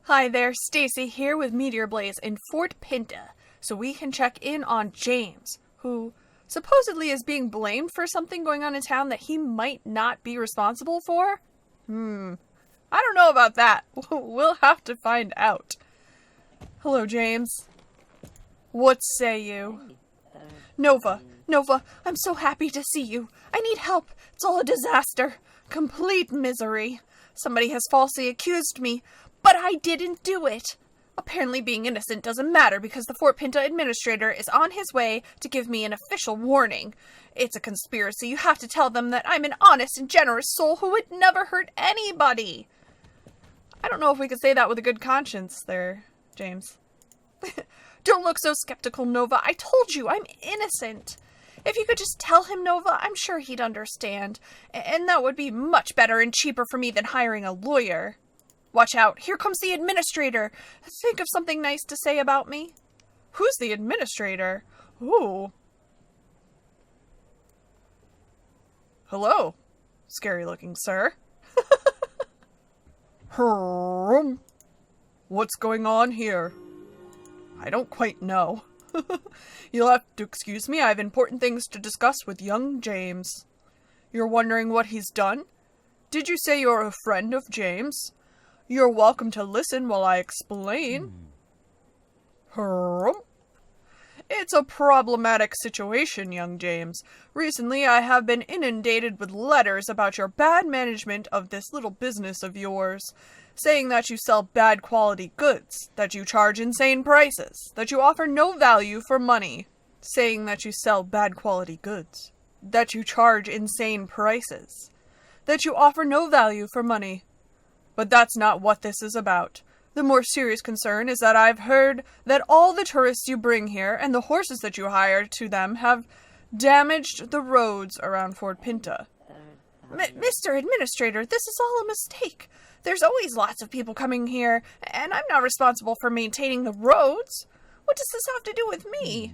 Hi there, Stacy here with Meteor Blaze in Fort Pinta, so we can check in on James, who supposedly is being blamed for something going on in town that he might not be responsible for? I don't know about that. We'll have to find out. Hello, James. What say you? Nova, I'm so happy to see you. I need help. It's all a disaster. Complete misery. Somebody has falsely accused me, but I didn't do it. Apparently being innocent doesn't matter because the Fort Pinta administrator is on his way to give me an official warning. It's a conspiracy. You have to tell them that I'm an honest and generous soul who would never hurt anybody. I don't know if we could say that with a good conscience there, James. Don't look so skeptical, Nova. I told you, I'm innocent. If you could just tell him, Nova, I'm sure he'd understand. And that would be much better and cheaper for me than hiring a lawyer. Watch out, here comes the administrator. Think of something nice to say about me. Who's the administrator? Ooh. Hello, scary looking sir. What's going on here? I don't quite know. You'll have to excuse me, I have important things to discuss with young James. You're wondering what he's done? Did you say you're a friend of James? You're welcome to listen while I explain. It's a problematic situation, young James. Recently, I have been inundated with letters about your bad management of this little business of yours, saying that you sell bad quality goods, that you charge insane prices, that you offer no value for money. Saying that you sell bad quality goods, that you charge insane prices, that you offer no value for money. But that's not what this is about. The more serious concern is that I've heard that all the tourists you bring here and the horses that you hire to them have damaged the roads around Fort Pinta. Mr. Administrator, this is all a mistake. There's always lots of people coming here, and I'm not responsible for maintaining the roads. What does this have to do with me?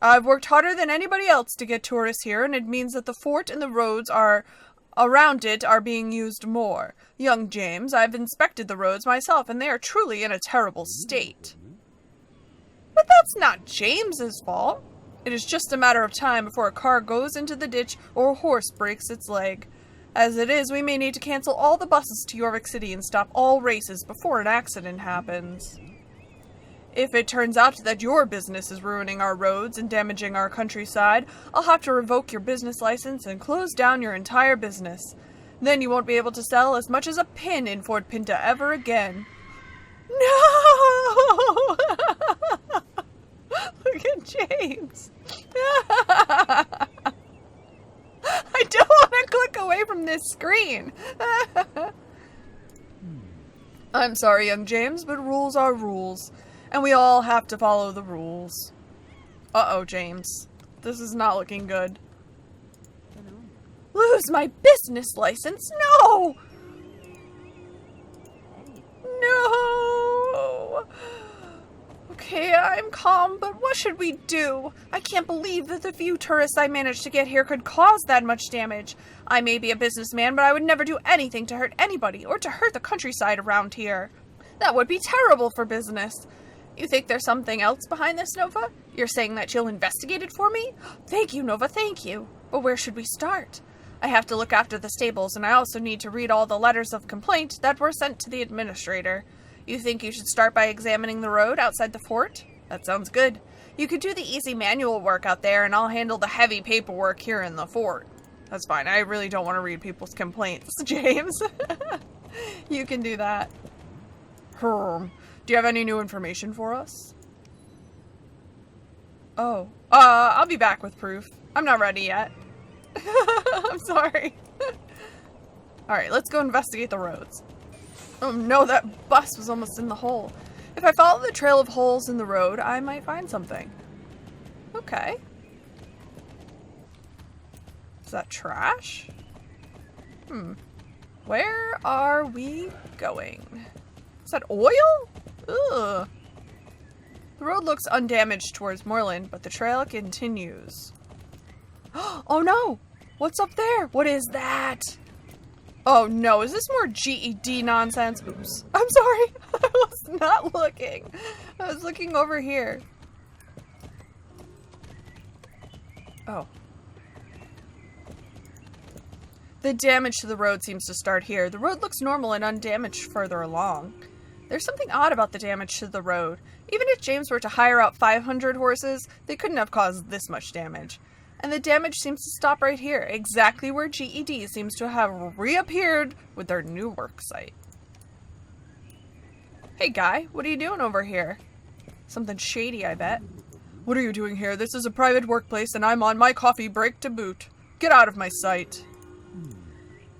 I've worked harder than anybody else to get tourists here, and it means that the fort and the roads around it are being used more. Young James, I've inspected the roads myself, and they are truly in a terrible state. But that's not James's fault. It is just a matter of time before a car goes into the ditch or a horse breaks its leg. As it is, we may need to cancel all the buses to York City and stop all races before an accident happens. If it turns out that your business is ruining our roads and damaging our countryside, I'll have to revoke your business license and close down your entire business. Then you won't be able to sell as much as a pin in Fort Pinta ever again. No! Look at James. I don't want to click away from this screen. I'm sorry, young James, but rules are rules. And we all have to follow the rules. Uh-oh, James. This is not looking good. Lose my business license? No! No! Okay, I'm calm, but what should we do? I can't believe that the few tourists I managed to get here could cause that much damage. I may be a businessman, but I would never do anything to hurt anybody or to hurt the countryside around here. That would be terrible for business. You think there's something else behind this, Nova? You're saying that you'll investigate it for me? Thank you, Nova, thank you. But where should we start? I have to look after the stables, and I also need to read all the letters of complaint that were sent to the administrator. You think you should start by examining the road outside the fort? That sounds good. You could do the easy manual work out there, and I'll handle the heavy paperwork here in the fort. That's fine. I really don't want to read people's complaints, James. You can do that. Do you have any new information for us? Oh. I'll be back with proof. I'm not ready yet. I'm sorry. Alright, let's go investigate the roads. Oh no, that bus was almost in the hole. If I follow the trail of holes in the road, I might find something. Okay. Is that trash? Where are we going? Is that oil? Ugh. The road looks undamaged towards Moreland, but the trail continues. Oh no! What's up there? What is that? Oh no, is this more GED nonsense? Oops. I'm sorry. I was not looking. I was looking over here. Oh. The damage to the road seems to start here. The road looks normal and undamaged further along. There's something odd about the damage to the road. Even if James were to hire out 500 horses, they couldn't have caused this much damage. And the damage seems to stop right here, exactly where GED seems to have reappeared with their new work site. Hey guy, what are you doing over here? Something shady, I bet. What are you doing here? This is a private workplace and I'm on my coffee break to boot. Get out of my sight.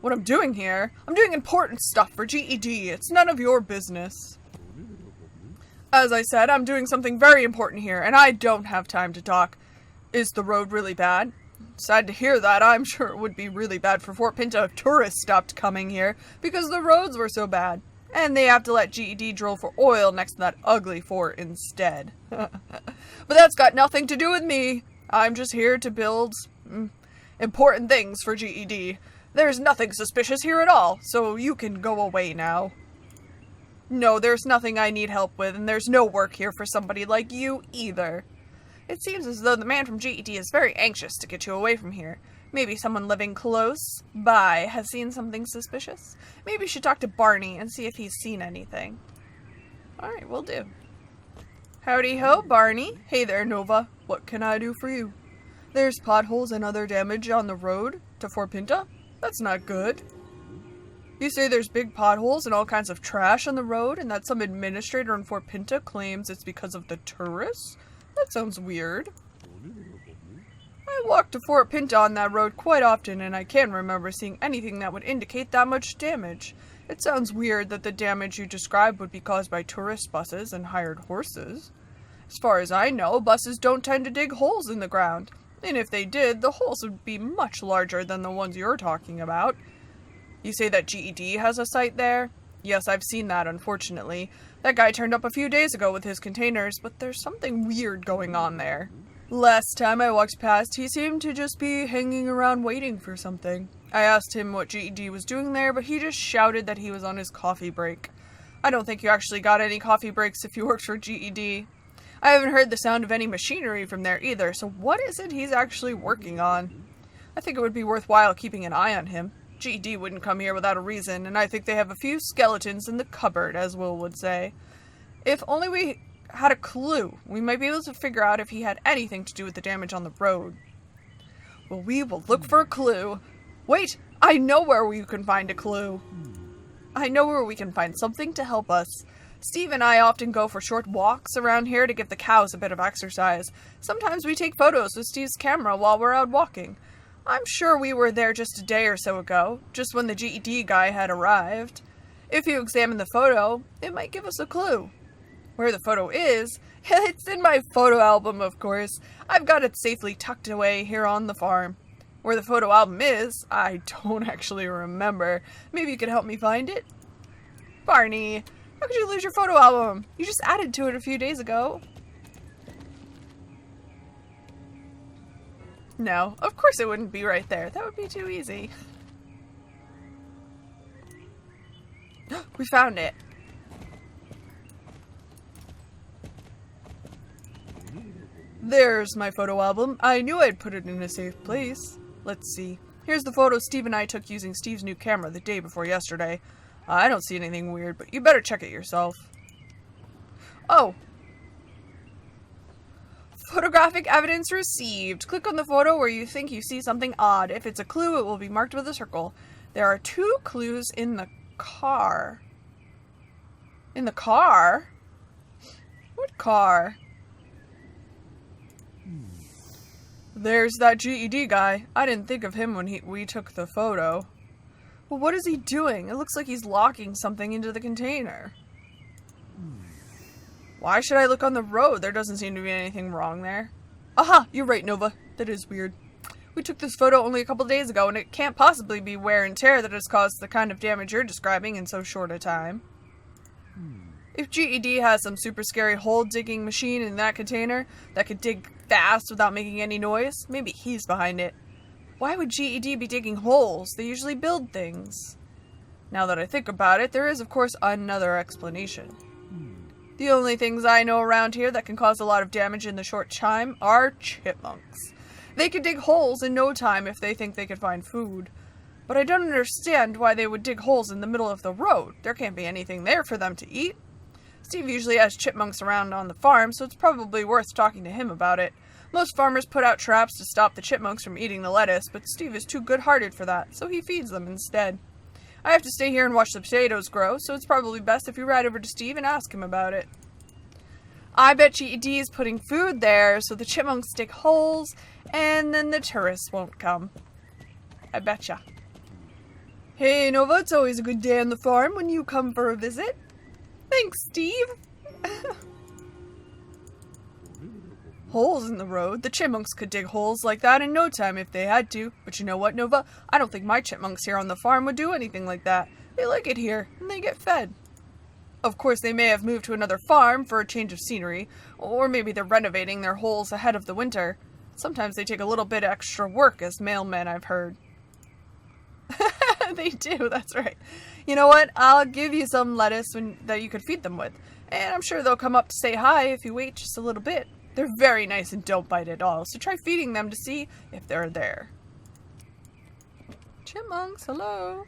What I'm doing here? I'm doing important stuff for GED. It's none of your business. As I said, I'm doing something very important here, and I don't have time to talk. Is the road really bad? Sad to hear that. I'm sure it would be really bad for Fort Pinto if tourists stopped coming here, because the roads were so bad. And they have to let GED drill for oil next to that ugly fort instead. But that's got nothing to do with me. I'm just here to build important things for GED. There's nothing suspicious here at all, so you can go away now. No, there's nothing I need help with, and there's no work here for somebody like you either. It seems as though the man from GED is very anxious to get you away from here. Maybe someone living close by has seen something suspicious. Maybe you should talk to Barney and see if he's seen anything. Alright, will do. Howdy ho, Barney. Hey there, Nova. What can I do for you? There's potholes and other damage on the road to Fort Pinto? That's not good. You say there's big potholes and all kinds of trash on the road and that some administrator in Fort Pinto claims it's because of the tourists? That sounds weird. I walk to Fort Pinto on that road quite often and I can't remember seeing anything that would indicate that much damage. It sounds weird that the damage you describe would be caused by tourist buses and hired horses. As far as I know, buses don't tend to dig holes in the ground. And if they did, the holes would be much larger than the ones you're talking about. You say that GED has a site there? Yes, I've seen that, unfortunately. That guy turned up a few days ago with his containers, but there's something weird going on there. Last time I walked past, he seemed to just be hanging around waiting for something. I asked him what GED was doing there, but he just shouted that he was on his coffee break. I don't think you actually got any coffee breaks if you worked for GED. I haven't heard the sound of any machinery from there either, so what is it he's actually working on? I think it would be worthwhile keeping an eye on him. GED wouldn't come here without a reason, and I think they have a few skeletons in the cupboard, as Will would say. If only we had a clue, we might be able to figure out if he had anything to do with the damage on the road. Well, we will look for a clue. Wait, I know where we can find a clue. I know where we can find something to help us. Steve and I often go for short walks around here to give the cows a bit of exercise. Sometimes we take photos with Steve's camera while we're out walking. I'm sure we were there just a day or so ago, just when the GED guy had arrived. If you examine the photo, it might give us a clue. Where the photo is, it's in my photo album, of course. I've got it safely tucked away here on the farm. Where the photo album is, I don't actually remember. Maybe you could help me find it? Barney, how could you lose your photo album? You just added to it a few days ago. No, of course it wouldn't be right there. That would be too easy. We found it. There's my photo album. I knew I'd put it in a safe place. Let's see. Here's the photo Steve and I took using Steve's new camera the day before yesterday. I don't see anything weird, but you better check it yourself. Oh. Photographic evidence received. Click on the photo where you think you see something odd. If it's a clue, it will be marked with a circle. There are 2 clues in the car. In the car? What car? There's that GED guy. I didn't think of him when we took the photo. Well, what is he doing? It looks like he's locking something into the container. Why should I look on the road? There doesn't seem to be anything wrong there. Aha! You're right, Nova. That is weird. We took this photo only a couple days ago, and it can't possibly be wear and tear that has caused the kind of damage you're describing in so short a time. If GED has some super scary hole-digging machine in that container that could dig fast without making any noise, maybe he's behind it. Why would GED be digging holes? They usually build things. Now that I think about it, there is of course another explanation. The only things I know around here that can cause a lot of damage in the short time are chipmunks. They can dig holes in no time if they think they can find food. But I don't understand why they would dig holes in the middle of the road. There can't be anything there for them to eat. Steve usually has chipmunks around on the farm, so it's probably worth talking to him about it. Most farmers put out traps to stop the chipmunks from eating the lettuce, but Steve is too good-hearted for that, so he feeds them instead. I have to stay here and watch the potatoes grow, so it's probably best if you ride over to Steve and ask him about it. I bet GED is putting food there so the chipmunks dig holes, and then the tourists won't come. I betcha. Hey Nova, it's always a good day on the farm when you come for a visit. Thanks, Steve. Holes in the road? The chipmunks could dig holes like that in no time if they had to. But you know what, Nova? I don't think my chipmunks here on the farm would do anything like that. They like it here, and they get fed. Of course, they may have moved to another farm for a change of scenery, or maybe they're renovating their holes ahead of the winter. Sometimes they take a little bit extra work as mailmen, I've heard. They do, that's right. You know what? I'll give you some lettuce that you could feed them with. And I'm sure they'll come up to say hi if you wait just a little bit. They're very nice and don't bite at all, so try feeding them to see if they're there. Chipmunks, hello.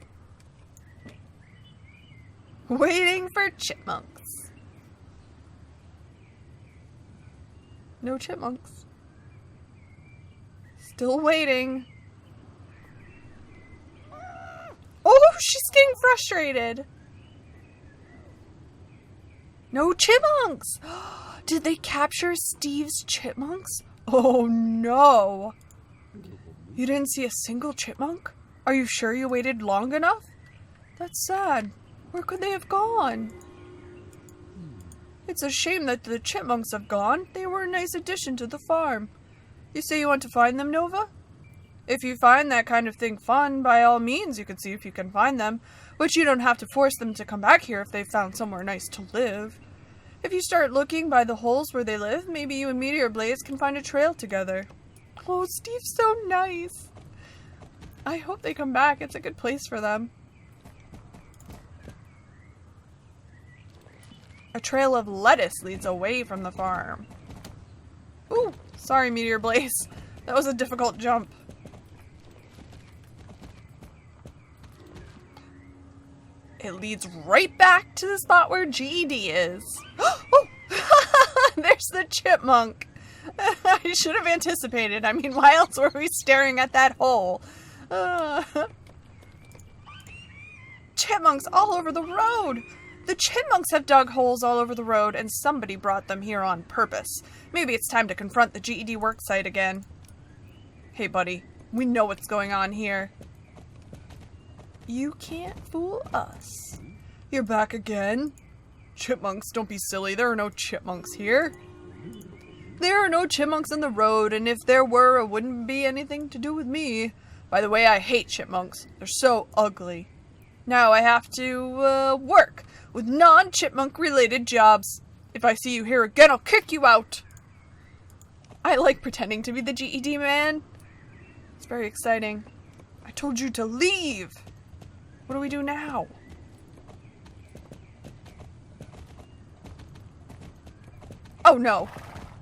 Waiting for chipmunks. No chipmunks. Still waiting. Oh, she's getting frustrated. No chipmunks. Did they capture Steve's chipmunks? Oh no! You didn't see a single chipmunk? Are you sure you waited long enough? That's sad. Where could they have gone? It's a shame that the chipmunks have gone. They were a nice addition to the farm. You say you want to find them, Nova? If you find that kind of thing fun, by all means you can see if you can find them, but you don't have to force them to come back here if they've found somewhere nice to live. If you start looking by the holes where they live, maybe you and Meteor Blaze can find a trail together. Oh, Steve's so nice. I hope they come back. It's a good place for them. A trail of lettuce leads away from the farm. Ooh, sorry, Meteor Blaze. That was a difficult jump. It leads right back to the spot where GED is. Oh! There's the chipmunk. I should have anticipated. I mean, why else were we staring at that hole? Chipmunks all over the road. The chipmunks have dug holes all over the road, and somebody brought them here on purpose. Maybe it's time to confront the GED worksite again. Hey, buddy. We know what's going on here. You can't fool us. You're back again? Chipmunks, don't be silly. There are no chipmunks here. There are no chipmunks on the road, and if there were, it wouldn't be anything to do with me. By the way, I hate chipmunks. They're so ugly. Now I have to, work with non-chipmunk related jobs. If I see you here again, I'll kick you out. I like pretending to be the GED man. It's very exciting. I told you to leave. What do we do now? Oh no,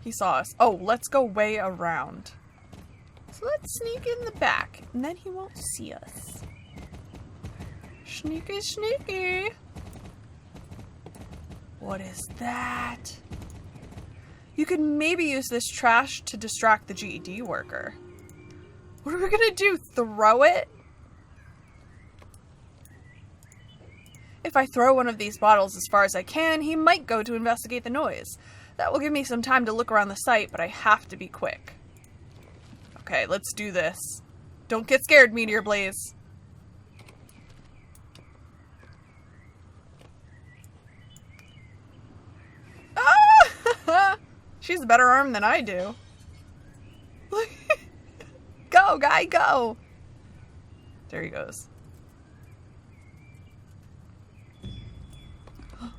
he saw us. Oh, let's go way around. So let's sneak in the back, and then he won't see us. Sneaky, sneaky. What is that? You could maybe use this trash to distract the GED worker. What are we gonna do? Throw it? If I throw one of these bottles as far as I can, he might go to investigate the noise. That will give me some time to look around the site, but I have to be quick. Okay, let's do this. Don't get scared, Meteor Blaze. Ah! She has a better arm than I do. Go, guy, go! There he goes.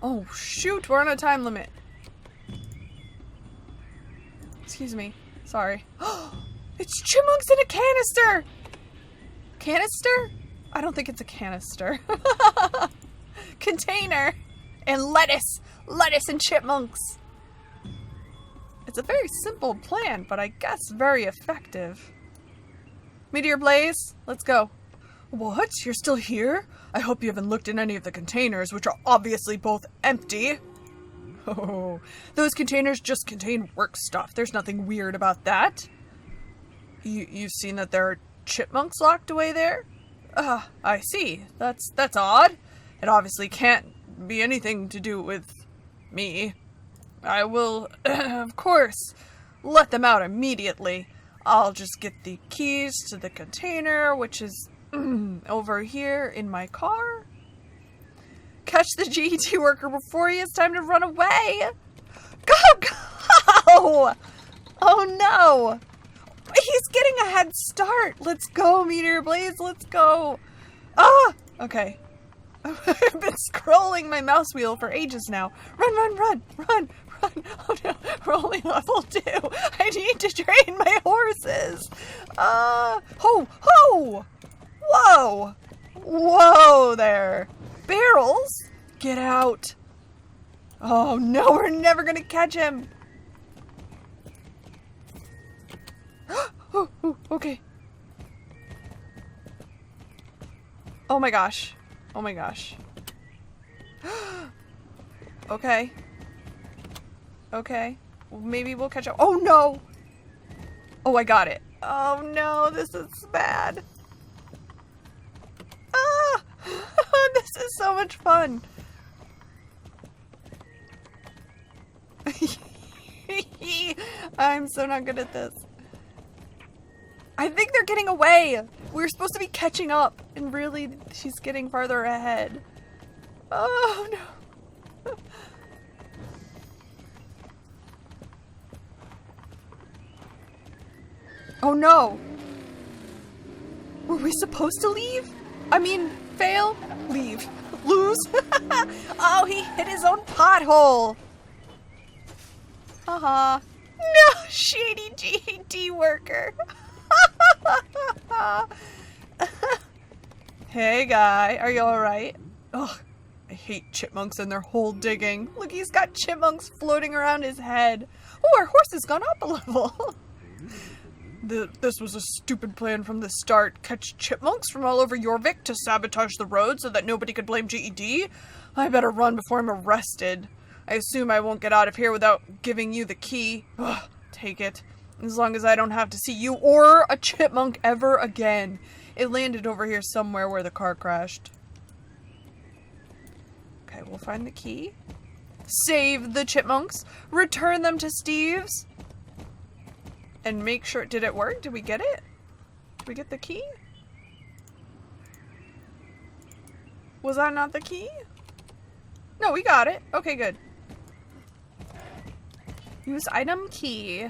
Oh, shoot, we're on a time limit. Excuse me. Sorry. It's chipmunks in a canister! Canister? I don't think it's a canister. Container! And lettuce! Lettuce and chipmunks! It's a very simple plan, but I guess very effective. Meteor Blaze, let's go. What? You're still here? I hope you haven't looked in any of the containers, which are obviously both empty. Oh, those containers just contain work stuff. There's nothing weird about that. You've seen that there are chipmunks locked away there? I see. That's odd. It obviously can't be anything to do with me. I will, of course, let them out immediately. I'll just get the keys to the container, which is over here in my car. Catch the GET worker before he has time to run away. Go, go! Oh no! He's getting a head start. Let's go, Meteor Blaze. Let's go. Ah! Okay. I've been scrolling my mouse wheel for ages now. Run, run, run, run, run. Oh no, we're only level 2. I need to train my horses. Ho, ho! Whoa! Whoa there. Barrels? Get out. Oh no, we're never gonna catch him. Oh, okay. Oh my gosh. Oh my gosh. Okay. Okay. Maybe we'll catch up. Oh no! Oh, I got it. Oh no, this is bad. Ah! This is so much fun. I'm so not good at this. I think they're getting away. We're supposed to be catching up, and really, she's getting farther ahead. Oh, no. Oh, no. Were we supposed to leave? I mean, fail? Leave. Lose? Oh, he hit his own pothole. Haha. No, shady GED worker. Hey guy, are you alright? Ugh, I hate chipmunks and their hole digging. Look, he's got chipmunks floating around his head. Oh, our horse has gone up a level. This was a stupid plan from the start. Catch chipmunks from all over Jorvik to sabotage the road so that nobody could blame GED? I better run before I'm arrested. I assume I won't get out of here without giving you the key. Ugh, take it. As long as I don't have to see you or a chipmunk ever again. It landed over here somewhere where the car crashed. Okay, we'll find the key. Save the chipmunks. Return them to Steve's. And make sure... Did it work? Did we get it? Did we get the key? Was that not the key? No, we got it. Okay, good. Use item key.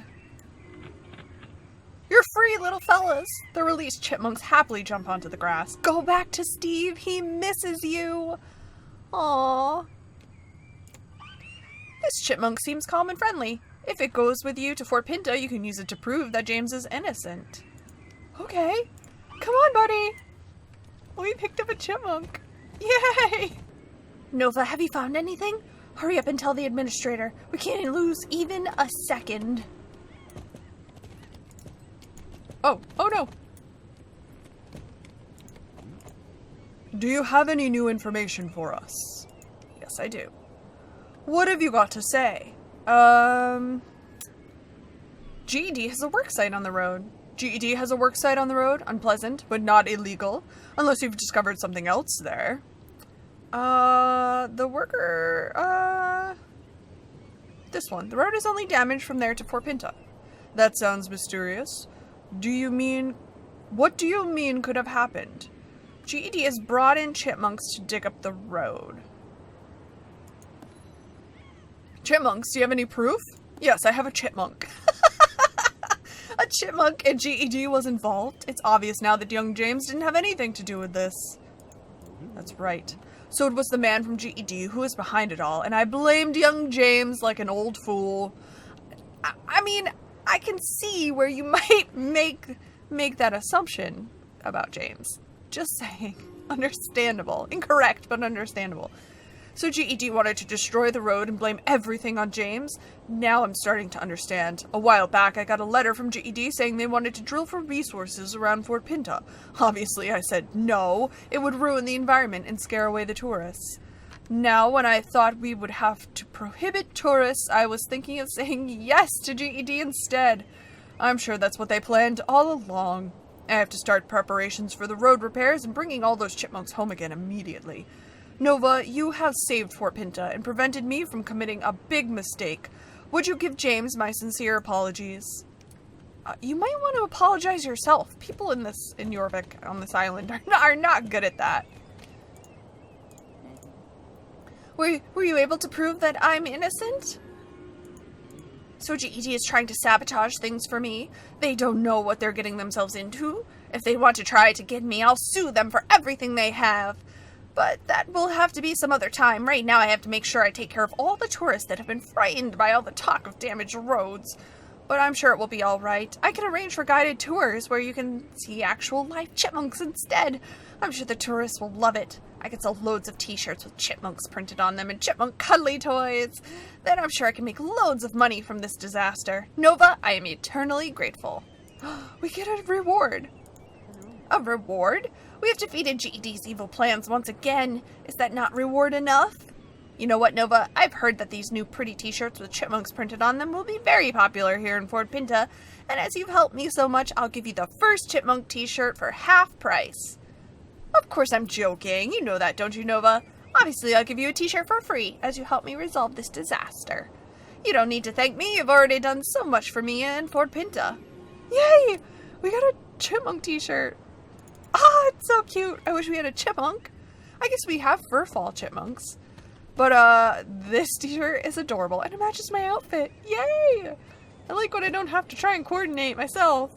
You're free, little fellas. The released chipmunks happily jump onto the grass. Go back to Steve. He misses you. Aww. This chipmunk seems calm and friendly. If it goes with you to Fort Pinta, you can use it to prove that James is innocent. Okay. Come on, buddy. We picked up a chipmunk. Yay! Nova, have you found anything? Hurry up and tell the administrator. We can't lose even a second. Oh no. Do you have any new information for us? Yes, I do. What have you got to say? GED has a work site on the road. GED has a work site on the road. Unpleasant, but not illegal. Unless you've discovered something else there. The worker, this one. The road is only damaged from there to Fort Pinta. That sounds mysterious. What do you mean could have happened? GED has brought in chipmunks to dig up the road. Chipmunks, do you have any proof? Yes, I have a chipmunk. A chipmunk and GED was involved. It's obvious now that young James didn't have anything to do with this. That's right. So it was the man from GED who was behind it all, and I blamed young James like an old fool. I mean, I can see where you might make that assumption about James. Just saying. Understandable. Incorrect, but understandable. So GED wanted to destroy the road and blame everything on James? Now I'm starting to understand. A while back, I got a letter from GED saying they wanted to drill for resources around Fort Pinta. Obviously, I said no. It would ruin the environment and scare away the tourists. Now, when I thought we would have to prohibit tourists, I was thinking of saying yes to GED instead. I'm sure that's what they planned all along. I have to start preparations for the road repairs and bringing all those chipmunks home again immediately. Nova, you have saved Fort Pinta and prevented me from committing a big mistake. Would you give James my sincere apologies? You might want to apologize yourself. People in Jorvik on this island are not good at that. Were you able to prove that I'm innocent? So GED is trying to sabotage things for me. They don't know what they're getting themselves into. If they want to try to get me, I'll sue them for everything they have. But that will have to be some other time. Right now I have to make sure I take care of all the tourists that have been frightened by all the talk of damaged roads. But I'm sure it will be alright. I can arrange for guided tours where you can see actual live chipmunks instead. I'm sure the tourists will love it. I can sell loads of t-shirts with chipmunks printed on them and chipmunk cuddly toys. Then I'm sure I can make loads of money from this disaster. Nova, I am eternally grateful. We get a reward. A reward? We have defeated GED's evil plans once again. Is that not reward enough? You know what, Nova? I've heard that these new pretty t-shirts with chipmunks printed on them will be very popular here in Fort Pinta. And as you've helped me so much, I'll give you the first chipmunk t-shirt for half price. Of course I'm joking. You know that, don't you, Nova? Obviously, I'll give you a t-shirt for free as you help me resolve this disaster. You don't need to thank me. You've already done so much for me and Fort Pinta. Yay! We got a chipmunk t-shirt. Ah, it's so cute. I wish we had a chipmunk. I guess we have fur fall chipmunks. But, this t-shirt is adorable and it matches my outfit. Yay! I like when I don't have to try and coordinate myself.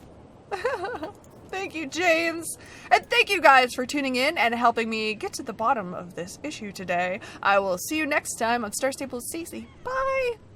Thank you, James. And thank you guys for tuning in and helping me get to the bottom of this issue today. I will see you next time on Star Stable Stacy. Bye!